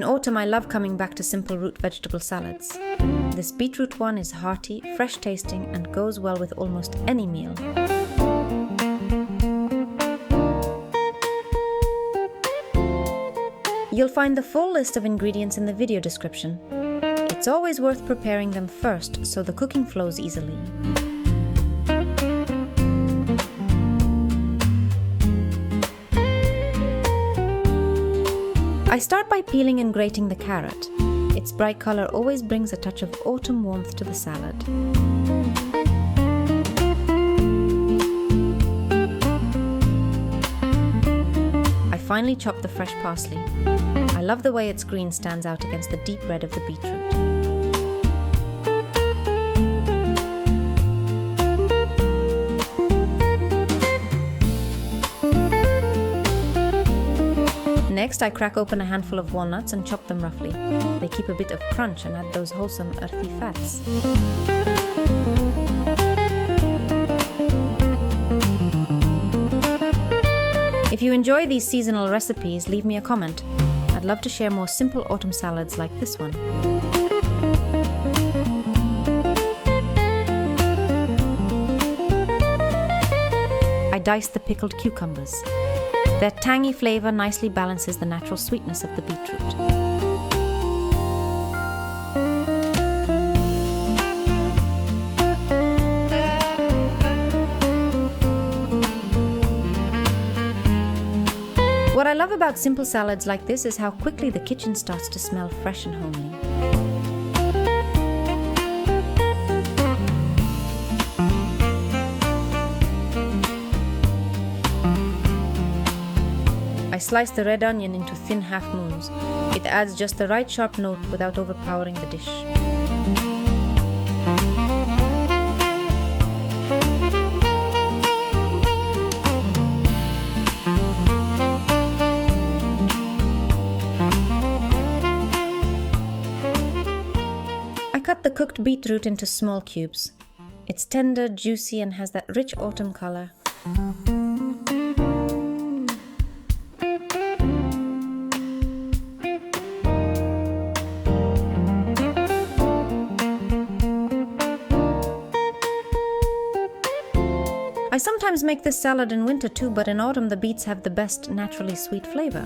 In autumn, I love coming back to simple root vegetable salads. This beetroot one is hearty, fresh tasting, and goes well with almost any meal. You'll find the full list of ingredients in the video description. It's always worth preparing them first so the cooking flows easily. I start by peeling and grating the carrot. Its bright color always brings a touch of autumn warmth to the salad. I finally chop the fresh parsley. I love the way its green stands out against the deep red of the beetroot. Next, I crack open a handful of walnuts and chop them roughly. They keep a bit of crunch and add those wholesome earthy fats. If you enjoy these seasonal recipes, leave me a comment. I'd love to share more simple autumn salads like this one. I dice the pickled cucumbers. Their tangy flavor nicely balances the natural sweetness of the beetroot. What I love about simple salads like this is how quickly the kitchen starts to smell fresh and homely. I slice the red onion into thin half moons. It adds just the right sharp note without overpowering the dish. I cut the cooked beetroot into small cubes. It's tender, juicy, and has that rich autumn color. I sometimes make this salad in winter too, but in autumn the beets have the best naturally sweet flavor.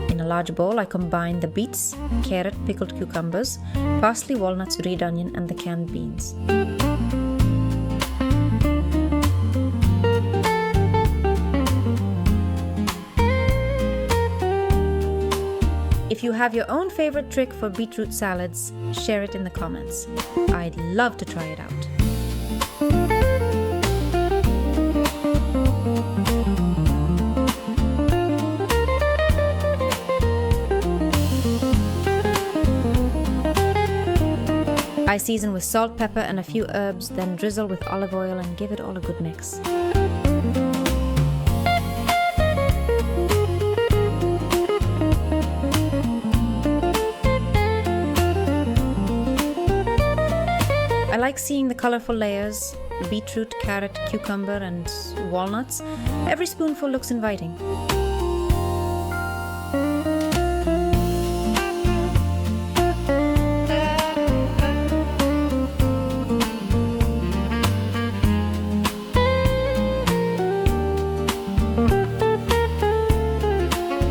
In a large bowl, I combine the beets, carrot, pickled cucumbers, parsley, walnuts, red onion, and the canned beans. If you have your own favorite trick for beetroot salads, share it in the comments. I'd love to try it out. I season with salt, pepper, and a few herbs, then drizzle with olive oil and give it all a good mix. I like seeing the colorful layers, beetroot, carrot, cucumber, and walnuts. Every spoonful looks inviting.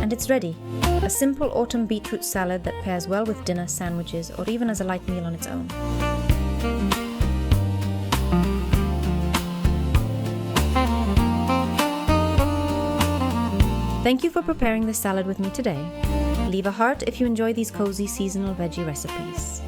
And it's ready. A simple autumn beetroot salad that pairs well with dinner, sandwiches, or even as a light meal on its own. Thank you for preparing this salad with me today. Leave a heart if you enjoy these cozy seasonal veggie recipes.